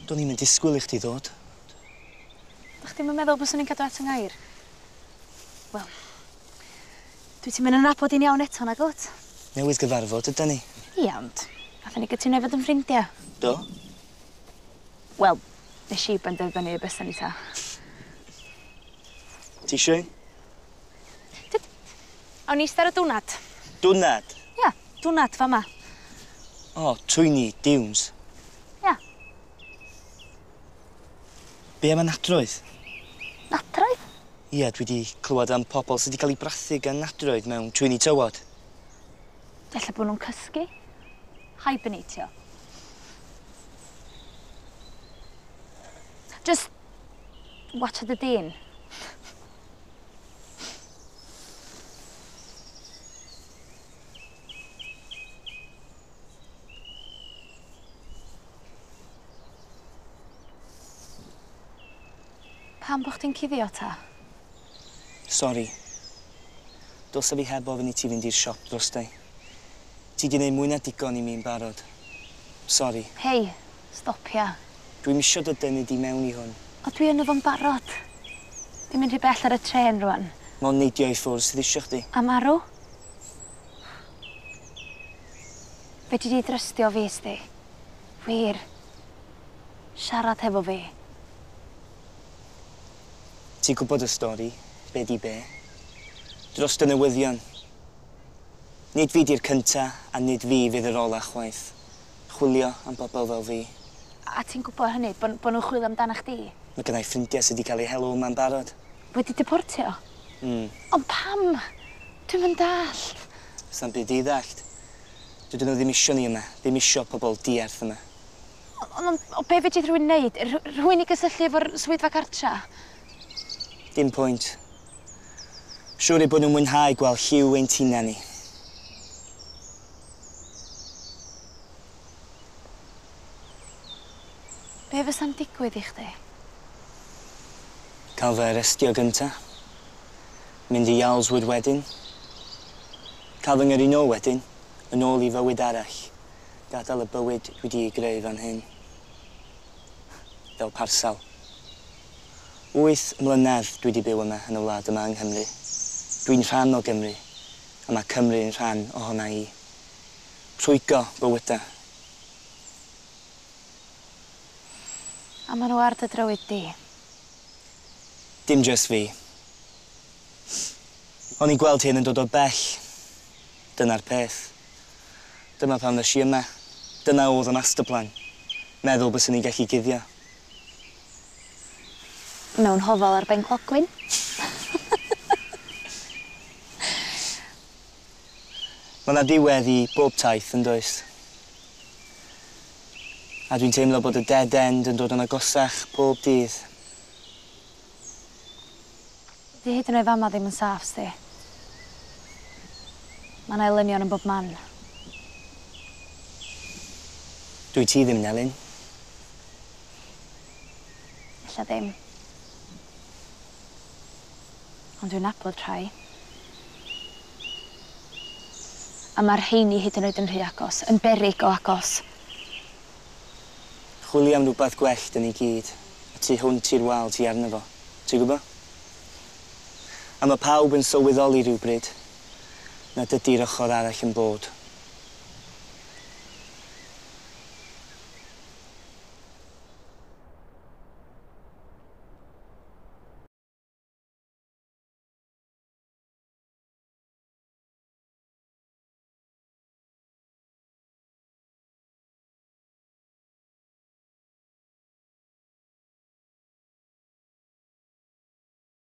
Do'n i'n disgwyl I chdi ddod. Dach chdi'n meddwl bys ni'n cadw at yng Ngair? Wel, dwi ti'n mynd yn nabod i'n iawn eto na gwt? Newydd gyfarfod, ydyn ni? Ia, ond nath ni gytuno fod yn ffrindiau. Do? Wel, nes I benderfynu beth ni ta. Ti isio? Awn ni ar y dwnad. Dwnad? Ia, dwnad fa ma. O, twyni, diwns. Ia. Be am y nadroedd? Nadroedd? Ia, dwi wedi clywed am pobl sydd wedi cael ei brathu gan nadroedd mewn twyni tywod. Ella bod nhw'n cysgu. Hibernatio. Just watch the dyn. Pam bo chdi'n cuddio ta? Sori. Dylsa fi heb ofyn I ti fynd i'r siop dros di. Ti di wneud mwy na digon I mi'n barod. Sori. Hei, stopia. Dwi'n misio dy dynnu di mewn I hwn. O dwi yn efo'n barod. Dwi'n mynd rhy bell ar y tren rwan. Mo'n neidio I ffwrdd sydd isio chdi. A marw? Fe di drystio fi sti. Wir. Siarad hefo fi. Ti'n gwybod y stori, be di be. Dros dy newyddion. Nid fi di'r cynta, a nid fi fydd yr ola chwaith. Chwilio am bobl fel fi. A ti'n gwybod hynny, bo nhw'n chwilio amdana chdi? Mae gennau ffrindiau sydd wedi cael eu helw yma'n barod. Wedi deportio? Ond pam? Dwi'n mynd dallt. Sa'n byd I ddallt. Dydyn nhw ddim isio ni yma, ddim isio pobl diarth yma. O be fe di rhywun wneud? Rhywun I gysylltu efo'r swyddfa cartra? Dim pwynt. Siŵr I bod nhw'n mwynhau gweld lliw ein tina ni. Be fysa'n digwydd I chdi? Cael fy arestio gynta. Mynd I Yw'r wedyn. Cael fy ngyrru nôl wedyn, yn ôl I fywyd arall. Gadael y bywyd dwi wedi ei greu fan hyn. Fel parsal. 8 mlynedd dwi wedi byw yma yn y wlad yma yng Nghymru. Dwi'n rhan o Gymru, a mae Cymru yn rhan ohona I. Trwygo bywyda. A maen nhw ar dy drywydd di? Dim just fi. O'n i'n gweld hyn yn dod o bell. Dyna'r peth. Dyma pan ddes I yma. Dyna oedd y masterplan. Meddwl bys ni'n gallu guddio. Mewn hofal ar ben clogwyn. Mae yna diwedd I bob taith yn does. A dwi'n teimlo bod y dead end yn dod yn agosach pob dydd. Di hyd yn oed fama ddim yn saff, sti. Mae yna elynion yn bob man. Dwi ti ddim, Nelyn. Ella ddim. Ond dwi'n nabod rhai. A mae'r rheini hyd yn oed yn rhy agos, yn beryg o agos. Chwilio am rhywbeth gwell dyn ni gyd. A tu hwnt i'r wal ti arno fo. Ti'n gwybod? A mae pawb yn sylweddoli rhywbryd na dydy'r ochr arall yn bod.